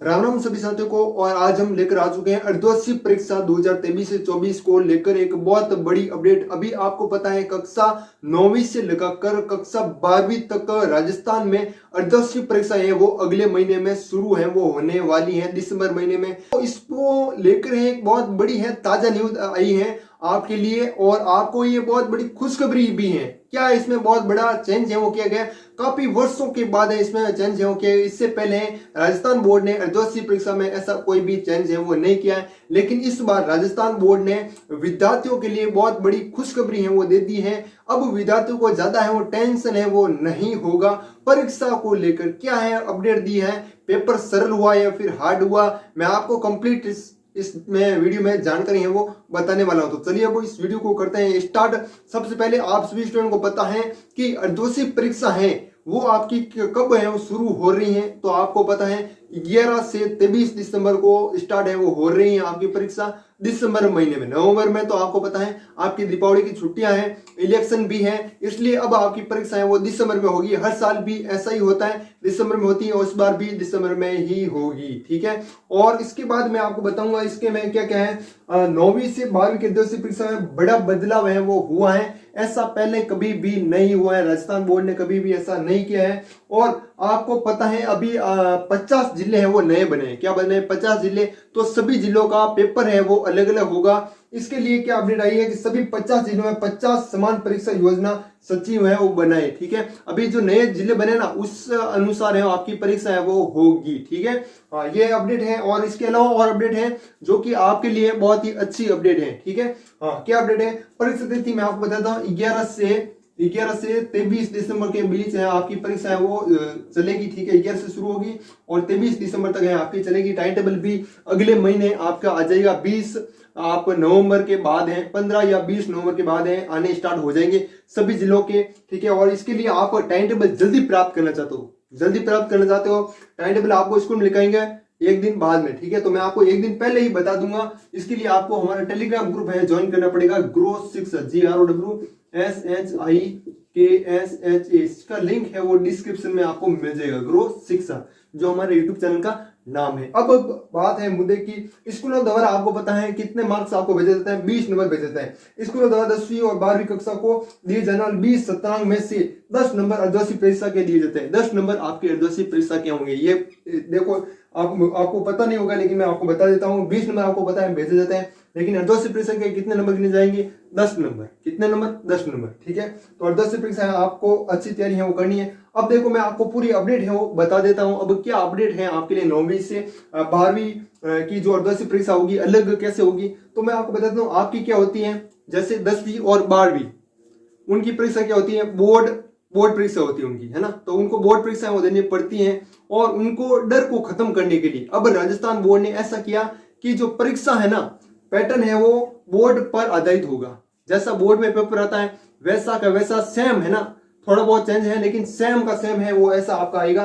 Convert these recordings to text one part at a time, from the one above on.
राम राम सभी साथियों को। और आज हम लेकर आ चुके हैं अर्धवार्षिक परीक्षा 2023 से 24 को लेकर एक बहुत बड़ी अपडेट। अभी आपको पता है कक्षा 9वीं से लेकर कक्षा 12वीं तक राजस्थान में अर्धवार्षिक परीक्षा है वो अगले महीने में शुरू है, वो होने वाली है दिसंबर महीने में। तो इसको लेकर एक बहुत बड़ी है ताजा न्यूज आई है आपके लिए, और आपको ये बहुत बड़ी खुशखबरी भी है। क्या इसमें बहुत बड़ा चेंज है वो किया गया, काफी वर्षों के बाद है इसमें चेंज है वो किया। इससे पहले राजस्थान बोर्ड ने अर्धवार्षिक परीक्षा में ऐसा कोई भी चेंज है वो नहीं किया है, लेकिन इस बार राजस्थान बोर्ड ने विद्यार्थियों के लिए बहुत बड़ी खुशखबरी है वो दे दी है। अब विद्यार्थियों को ज्यादा है वो टेंशन है वो नहीं होगा परीक्षा को लेकर। क्या है अपडेट दी है, पेपर सरल हुआ या फिर हार्ड हुआ, मैं आपको कंप्लीट इसमें वीडियो में जानकारी है वो बताने वाला हूं। तो चलिए अब इस वीडियो को करते हैं स्टार्ट। सबसे पहले आप सभी स्टूडेंट को पता है कि अर्धवार्षिक परीक्षा है वो आपकी कब है वो शुरू हो रही है। तो आपको पता है 11 से 23 दिसंबर को स्टार्ट है वो हो रही है आपकी परीक्षा दिसंबर महीने में। नवंबर में तो आपको पता है आपकी दीपावली की छुट्टियां हैं, इलेक्शन भी है, इसलिए अब आपकी परीक्षा है वो दिसंबर में होगी। हर साल भी ऐसा ही होता है, दिसंबर में होती है और इस बार भी दिसंबर में ही होगी, ठीक है। और इसके बाद मैं आपको बताऊंगा इसके में क्या क्या है। 9वीं से 12वीं की अर्धवार्षिक परीक्षा में बड़ा बदलाव है वो हुआ है, ऐसा पहले कभी भी नहीं हुआ है, राजस्थान बोर्ड ने कभी भी ऐसा नहीं किया है। और आपको पता है अभी 50 जिले हैं वो नए बने हैं। क्या बने हैं? 50 जिले। तो सभी जिलों का पेपर है वो अलग अलग होगा। इसके लिए क्या अपडेट आई है कि सभी 50 जिलों में 50 समान परीक्षा योजना सचिव है वो बनाए, ठीक है। अभी जो नए जिले बने ना उस अनुसार है आपकी परीक्षा है वो होगी, ठीक है। हाँ, ये अपडेट है। और इसके अलावा और अपडेट है जो कि आपके लिए बहुत ही अच्छी अपडेट है, ठीक है। हाँ, क्या अपडेट है? परीक्षा तिथि मैं आपको बताता हूँ 11 से 23 दिसंबर के बीच है आपकी परीक्षा है वो चलेगी, ठीक है। 11 से शुरू होगी और 23 दिसंबर तक है आपकी चलेगी। टाइम टेबल भी अगले महीने आपका आ जाएगा। 20 आप नवंबर के बाद है, 15 या 20 नवंबर के बाद है आने स्टार्ट हो जाएंगे सभी जिलों के, ठीक है। और इसके लिए आप टाइम टेबल जल्दी प्राप्त करना चाहते हो, टाइम टेबल आपको स्कूल में लिखाएंगे एक दिन बाद में, ठीक है। तो मैं आपको एक दिन पहले ही बता दूंगा। इसके लिए आपको हमारा टेलीग्राम ग्रुप है ज्वाइन करना पड़ेगा, ग्रो शिक्षा GROWSHIKSHA। इसका लिंक है वो डिस्क्रिप्शन में आपको मिल जाएगा, ग्रो शिक्षा जो हमारे यूट्यूब चैनल का नाम है। अब बात है मुद्दे की, स्कूलों द्वारा आपको पता है कितने मार्क्स आपको भेजे जाते हैं, 20 नंबर भेजे जाते हैं। स्कूलों द्वारा 10वीं और 12वीं कक्षा को दिए जाने वाले 20 शतरांक में से 10 नंबर अर्धवार्षिक परीक्षा के दिए जाते हैं। 10 नंबर आपकी अर्धवार्षिक परीक्षा के होंगे। ये देखो आपको पता नहीं होगा लेकिन मैं आपको बता देता हूँ। 20 नंबर आपको पता है भेजे जाते हैं, लेकिन अर्धवार्षिक परीक्षा के कितने नंबर गिने जाएंगे? 10 नंबर। कितने नंबर? 10 नंबर, ठीक है। तो अर्धवार्षिक परीक्षा आपको अच्छी तैयारी है वो करनी है। अब देखो मैं आपको पूरी अपडेट है वो बता देता हूं। अब क्या अपडेट है आपके लिए 9वीं से 12वीं की जो अर्धवार्षिक परीक्षा होगी अलग कैसे होगी, तो मैं आपको बताता हूँ। आपकी क्या होती है, जैसे 10वीं और 12वीं उनकी परीक्षा क्या होती है, बोर्ड परीक्षा होती है उनकी, है ना। तो उनको बोर्ड परीक्षा वो देनी पड़ती है और उनको डर को खत्म करने के लिए अब राजस्थान बोर्ड ने ऐसा किया कि जो परीक्षा है ना, पैटर्न है वो बोर्ड पर आधारित होगा। जैसा बोर्ड में पेपर आता है वैसा का वैसा सेम, है ना। थोड़ा बहुत चेंज है लेकिन सेम का सेम है वो ऐसा आपका आएगा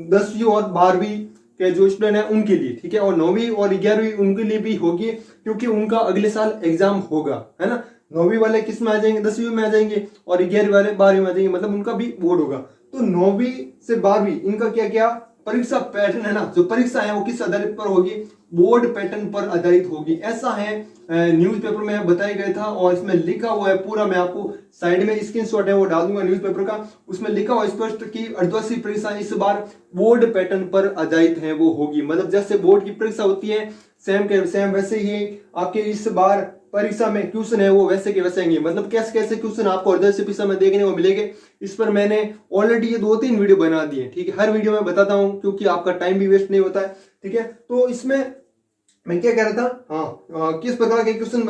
10वीं और 12वीं के जो स्टूडेंट है उनके लिए, ठीक है। और 9वीं और 11वीं उनके लिए भी होगी क्योंकि उनका अगले साल एग्जाम होगा, है ना। 9वीं वाले किस में आ जाएंगे? 10वीं में आ जाएंगे और 11वीं वाले 12वीं में आ जाएंगे, मतलब उनका भी बोर्ड होगा। तो 9वीं से 12वीं इनका क्या क्या परीक्षा पैटर्न है ना, जो परीक्षा है वो किस आधारित पर होगी? बोर्ड पैटर्न पर आधारित होगी। ऐसा है न्यूज़पेपर में बताया गया था और इसमें लिखा हुआ है पूरा। मैं आपको साइड में स्क्रीनशॉट है वो डाल दूंगा न्यूज़पेपर का, उसमें लिखा हुआ स्पष्ट कि अर्धवार्षिक परीक्षा इस बार बोर्ड पैटर्न पर आधारित है वो होगी। मतलब जैसे बोर्ड की परीक्षा होती है सेम के सेम वैसे ही आपके इस बार परीक्षा में क्वेश्चन है वो वैसे के वैसे आएंगे। मतलब कैसे कैसे क्वेश्चन आपको अर्धवार्षिक परीक्षा में देखने को मिलेंगे, इस पर मैंने ऑलरेडी ये 2-3 वीडियो बना दिए, ठीक है। हर वीडियो में बताता हूँ क्योंकि आपका टाइम भी वेस्ट नहीं होता है, ठीक है। तो इसमें मैं क्या कह रहा था, हाँ, किस प्रकार के क्वेश्चन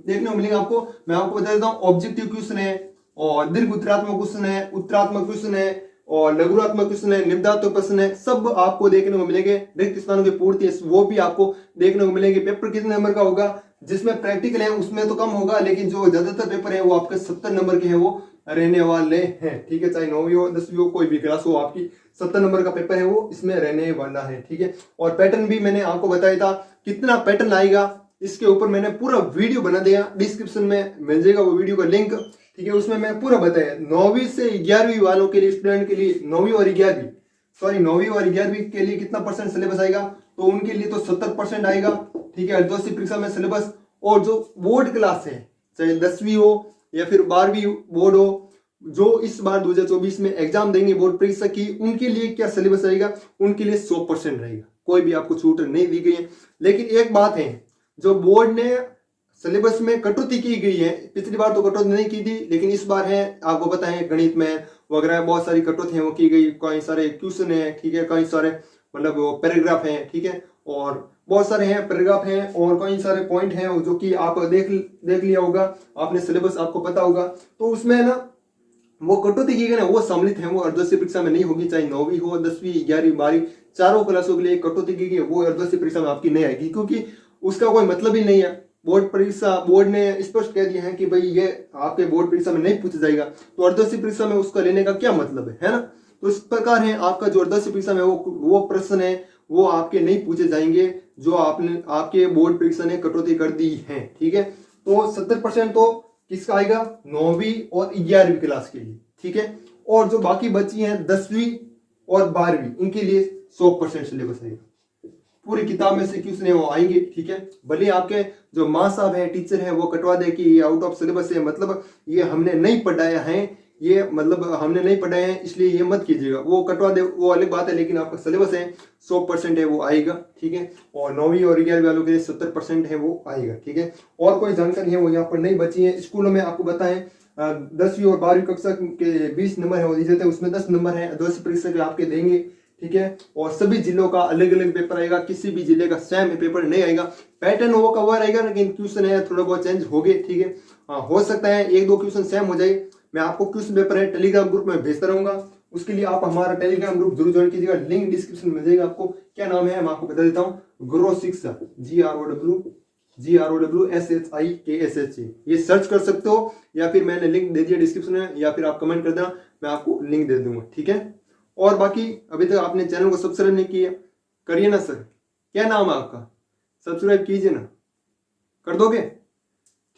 देखने को मिलेंगे आपको, मैं आपको बता देता हूँ। ऑब्जेक्टिव क्वेश्चन है और दीर्घ उत्तरात्मक क्वेश्चन है, उत्तरात्मक क्वेश्चन है और लघुरात्मक क्वेश्चन है, निबंधात्मक प्रश्न है, सब आपको देखने को मिलेंगे। रिक्त स्थानों की पूर्ति वो भी आपको देखने को मिलेंगे। पेपर कितने नंबर का होगा? जिसमें प्रैक्टिकल है उसमें तो कम होगा, लेकिन जो ज्यादातर पेपर है वो आपके 70 नंबर के हैं वो रहने वाले हैं, ठीक है। चाहे 9वीं हो 10वीं हो कोई भी क्लास हो, आपकी 70 नंबर का पेपर है वो इसमें रहने वाला है, ठीक है। और पैटर्न भी मैंने आपको बताया था कितना पैटर्न आएगा, इसके ऊपर मैंने पूरा वीडियो बना दिया, डिस्क्रिप्शन में मिल जाएगा वो वीडियो का लिंक, ठीक है। उसमें मैं पूरा बताया 9वीं से 11वीं वालों के लिए, स्टूडेंट के लिए 9वीं और 11वीं सॉरी 9वीं और 11वीं के लिए कितना परसेंट सिलेबस आएगा, तो उनके लिए तो 70% आएगा, ठीक है, अर्धवार्षिक परीक्षा में सिलेबस। और जो बोर्ड क्लास है, चाहे 10वीं हो या फिर 12वीं बोर्ड हो, जो इस बार 2024 में एग्जाम देंगे बोर्ड परीक्षा की, उनके लिए क्या सिलेबस रहेगा, उनके लिए 100% रहेगा, कोई भी आपको छूट नहीं दी गई है। लेकिन एक बात है, जो बोर्ड ने सिलेबस में कटौती की गई है, पिछली बार तो कटौती नहीं की थी, लेकिन इस बार है, आपको पता है गणित में वगैरह बहुत सारी कटौती है वो की गई, कई सारे क्वेश्चन है, ठीक है, कई सारे मतलब वो पैराग्राफ है, ठीक है, और बहुत सारे हैं पैराग्राफ हैं, और कई सारे पॉइंट हैं जो कि आप देख लिया होगा आपने, सिलेबस आपको पता होगा। तो उसमें ना वो कटौती की गई ना, वो सम्मिलित है, वो अर्धवार्षिक परीक्षा में नहीं होगी, चाहे 9वीं हो, 10वीं, 11वीं, 12वीं, चारों क्लासों के लिए कटौती की गई, वो अर्धवार्षिक परीक्षा में आपकी नहीं आएगी, क्योंकि उसका कोई मतलब ही नहीं है। बोर्ड परीक्षा, बोर्ड ने स्पष्ट कह दिया है कि भाई ये आपके बोर्ड परीक्षा में नहीं पूछा जाएगा, तो अर्धवार्षिक परीक्षा में उसका लेने का क्या मतलब है ना। तो इस प्रकार है, आपका जो अर्धवार्षिक परीक्षा में वो प्रश्न है वो आपके नहीं पूछे जाएंगे जो आपने आपके बोर्ड परीक्षा ने कटौती कर दी है, ठीक है। तो 70% तो किसका आएगा, 9वीं और 11वीं क्लास के लिए, ठीक है। और जो बाकी बची हैं 10वीं और 12वीं, इनके लिए 100% सिलेबस आएगा, पूरी किताब में से क्वेश्चन है वो आएंगे, ठीक है। भले आपके जो माँ साहब है, टीचर है, वो कटवा दे कि ये आउट ऑफ सिलेबस है, मतलब ये हमने नहीं पढ़ाया है, ये मतलब हमने नहीं पढ़ाया है इसलिए ये मत कीजिएगा, वो कटवा दे, वो अलग बात है, लेकिन आपका सिलेबस है 100% है वो आएगा, ठीक है। और 9वीं और 11वीं वालों के लिए 70% है वो आएगा, ठीक है। और कोई जानकारी है वो यहाँ पर नहीं बची है। स्कूलों में आपको बताएं 10वीं और 12वीं कक्षा के 20 नंबर है वो दिए जाते हैं, उसमें 10 नंबर है अर्धवार्षिक परीक्षा के आपके देंगे, ठीक है। और सभी जिलों का अलग अलग पेपर आएगा, किसी भी जिले का सेम पेपर नहीं आएगा, पैटर्न वो कवर रहेगा, लेकिन क्वेश्चन है थोड़ा बहुत चेंज हो गए, ठीक है। हाँ, हो सकता है 1-2 क्वेश्चन सेम हो जाए। मैं आपको क्वेश्चन पेपर है टेलीग्राम ग्रुप में भेजता रहूंगा, उसके लिए आप हमारा टेलीग्राम ग्रुप जरूर ज्वाइन कीजिएगा, लिंक डिस्क्रिप्शन में मिल जाएगा आपको। क्या नाम है मैं आपको बता देता हूँ, ग्रो शिक्षा, GROWSHIKSH, ये सर्च कर सकते हो, या फिर मैंने लिंक दे दिया डिस्क्रिप्शन में, या फिर आप कमेंट कर देना, मैं आपको लिंक दे दूंगा, ठीक है। और बाकी अभी तक आपने चैनल को सब्सक्राइब नहीं किया, करिए ना सर, क्या नाम है आपका, सब्सक्राइब कीजिए ना, कर दोगे,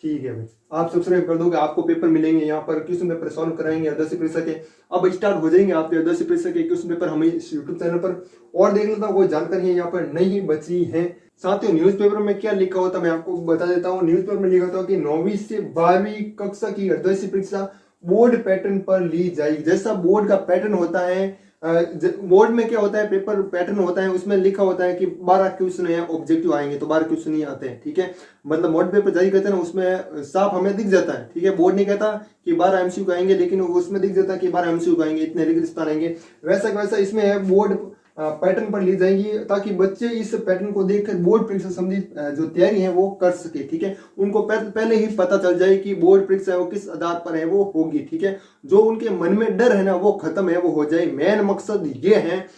ठीक है भाई, आप सब्सक्राइब कर दोगे, आपको पेपर मिलेंगे, यहाँ पर क्वेश्चन पेपर सॉल्व कराएंगे अर्धवार्षिक परीक्षा के। अब स्टार्ट हो जाएंगे आपके अर्धवार्षिक परीक्षा के क्वेश्चन पेपर हमें इस यूट्यूब चैनल पर। और देख लेता हूँ कोई जानकारी है यहाँ पर नहीं बची है। साथियों, न्यूज़पेपर में क्या लिखा होता है मैं आपको बता देता हूँ। न्यूज़पेपर में लिखा होता है कि 9वीं से 12वीं कक्षा की अर्धवार्षिक परीक्षा बोर्ड पैटर्न पर ली जाएगी। जैसा बोर्ड का पैटर्न होता है, बोर्ड में क्या होता है, पेपर पैटर्न होता है, उसमें लिखा होता है कि 12 क्वेश्चन है, ऑब्जेक्टिव आएंगे तो 12 क्वेश्चन ही आते हैं, ठीक है। मतलब मॉडल पेपर जारी करते हैं ना, उसमें साफ हमें दिख जाता है, ठीक है। बोर्ड नहीं कहता कि 12 एमसीक्यू आएंगे, लेकिन उसमें दिख जाता है कि 12 एमसीक्यू आएंगे, इतने रिक्त आएंगे। वैसा इसमें है, बोर्ड पैटर्न पर ली जाएंगी, ताकि बच्चे इस पैटर्न को देखकर बोर्ड परीक्षा संबंधी जो तैयारी है वो कर सके, ठीक है। उनको पहले ही पता चल जाए कि बोर्ड परीक्षा है वो किस आधार पर है वो होगी, ठीक है। जो उनके मन में डर है ना वो खत्म है, वो हो जाए। मेन मकसद ये है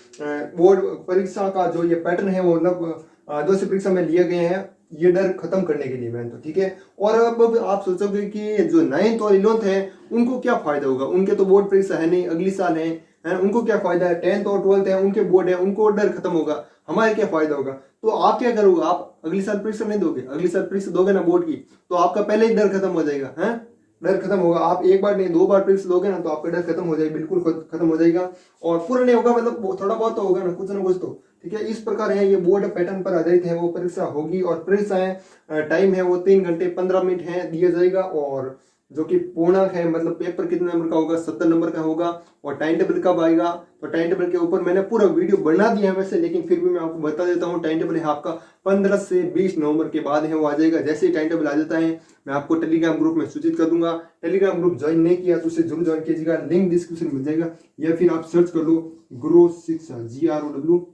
बोर्ड परीक्षा का, जो ये पैटर्न है वो मतलब अर्धवार्षिक परीक्षा में लिए गए हैं, ये डर खत्म करने के लिए मैंने तो, ठीक है। और अब आप सोचोगे कि जो 9th और 11th है उनको क्या फायदा होगा, उनके तो बोर्ड परीक्षा है नहीं, अगली साल है, उनको क्या फायदा है। 10th और 12th है उनके बोर्ड है, उनको डर खत्म होगा, हमारे क्या फायदा होगा। तो आप क्या करोगे, आप अगली साल परीक्षा नहीं दोगे, अगली साल परीक्षा दोगे ना बोर्ड की, तो आपका पहले ही डर खत्म हो जाएगा, है डर खत्म होगा। आप एक बार नहीं 2 बार परीक्षा दोगे ना, तो आपका डर खत्म हो जाएगा, बिल्कुल खत्म हो जाएगा। और पूरा नहीं होगा, मतलब थोड़ा बहुत तो होगा ना, कुछ ना कुछ तो, ठीक है। इस प्रकार है, ये बोर्ड पैटर्न पर आधारित है वो परीक्षा होगी। और परीक्षा है टाइम है वो 3 घंटे 15 मिनट है दिया जाएगा, और जो कि पूर्णांक है, मतलब पेपर कितने नंबर का होगा, 70 नंबर का होगा। और टाइम टेबल कब आएगा, तो टाइम टेबल के ऊपर मैंने पूरा वीडियो बना दिया है वैसे, लेकिन फिर भी मैं आपको बता देता हूँ। टाइम टेबल है आपका 15 से 20 नवंबर के बाद है वो आ जाएगा। जैसे ही टाइम टेबल आ जाता है मैं आपको टेलीग्राम ग्रुप में सूचित कर दूंगा। टेलीग्राम ग्रुप ज्वाइन नहीं किया तो उसे जरूर ज्वाइन कीजिएगा, लिंक डिस्क्रिप्शन में मिल जाएगा, या फिर आप सर्च कर लो ग्रो शिक्षा, GROWSHIKSHA,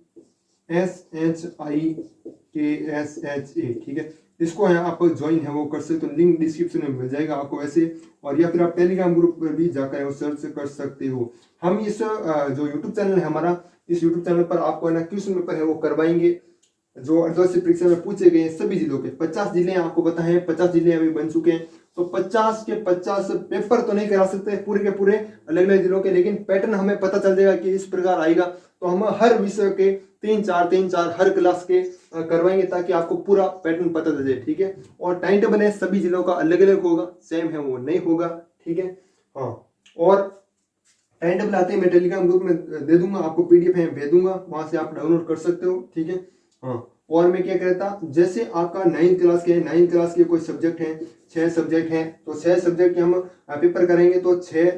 ठीक है। इसको है आप ज्वाइन है वो कर सकते हो, लिंक डिस्क्रिप्शन में मिल जाएगा आपको वैसे। और या फिर आप टेलीग्राम ग्रुप पर भी जाकर सर्च कर सकते हो। हम इस जो यूट्यूब चैनल है हमारा, इस यूट्यूब चैनल पर आपको ना क्वेश्चन पेपर है वो करवाएंगे, जो अर्धवार्षिक परीक्षा में पूछे गए सभी जिलों के। 50 जिले आपको पता है, 50 जिले अभी बन चुके हैं, तो 50 के 50 पेपर तो नहीं करा सकते पूरे के पूरे अलग अलग जिलों के, लेकिन पैटर्न हमें पता चल जाएगा कि इस प्रकार आएगा। तो हम हर विषय के 3-4 हर क्लास के करवाएंगे, ताकि आपको पूरा पैटर्न पता चल जाए, ठीक है। और टाइम टेबल है सभी जिलों का अलग अलग होगा, सेम है वो नहीं होगा, ठीक है। हाँ, और टाइम टेबल आते ही मैं टेलीग्राम ग्रुप में दे दूंगा, आपको पीडीएफ है भेज दूंगा, वहां से आप डाउनलोड कर सकते हो, ठीक है। हाँ, और मैं क्या कहता, जैसे आपका 9th क्लास के 9th क्लास के कोई सब्जेक्ट हैं, 6 सब्जेक्ट हैं, तो 6 सब्जेक्ट के हम पेपर करेंगे तो 6,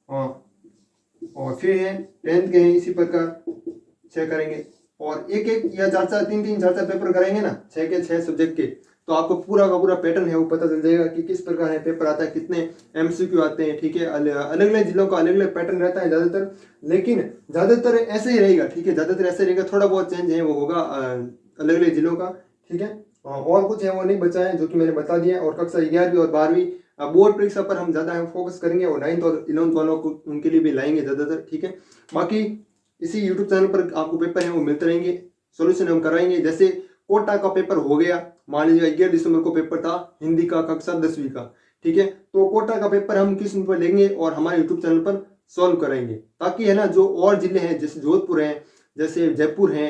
और फिर है 10th के हैं इसी प्रकार 6 करेंगे, और एक एक या 4-4 3-3 4-4 पेपर करेंगे ना 6 के 6 सब्जेक्ट के, तो आपको पूरा का पूरा पैटर्न है वो पता चल जाएगा कि किस प्रकार है पेपर आता है, कितने एमसीक्यू आते हैं, ठीक है। अलग अलग जिलों का अलग अलग पैटर्न रहता है ज्यादातर, लेकिन ज्यादातर ऐसे ही रहेगा, ठीक है, ज्यादातर ऐसे रहेगा, थोड़ा बहुत चेंज है वो होगा अलग अलग जिलों का, ठीक है। और कुछ है वो नहीं बचा है जो कि मैंने बता दिया। और कक्षा 11वीं और 12वीं बोर्ड परीक्षा पर हम ज्यादा फोकस करेंगे, और 9th और 11th वालों को उनके लिए भी लाएंगे ज्यादातर, ठीक है। बाकी इसी यूट्यूब चैनल पर आपको पेपर है वो मिलते रहेंगे, सोल्यूशन हम कराएंगे। जैसे कोटा का पेपर हो गया, मान लीजिए 11 दिसंबर को पेपर था हिंदी का कक्षा 10वीं का, ठीक है, तो कोटा का पेपर हम किस पर लेंगे और हमारे यूट्यूब चैनल पर सॉल्व करेंगे, ताकि है ना जो और जिले हैं जैसे जोधपुर है, जैसे जयपुर है,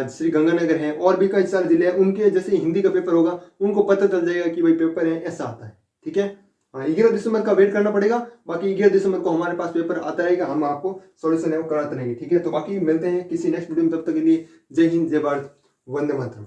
श्री गंगानगर है, और भी कई सारे जिले हैं, उनके जैसे हिंदी का पेपर होगा उनको पता चल जाएगा कि भाई पेपर है ऐसा आता है, ठीक है। 11 दिसंबर का वेट करना पड़ेगा, बाकी 11 दिसंबर को हमारे पास पेपर आता रहेगा, हम आपको सॉल्यूशन है वो कराते रहेंगे, ठीक है। तो बाकी मिलते हैं किसी नेक्स्ट वीडियो में, तब तक के लिए जय हिंद, जय भारत, वंदे मातरम।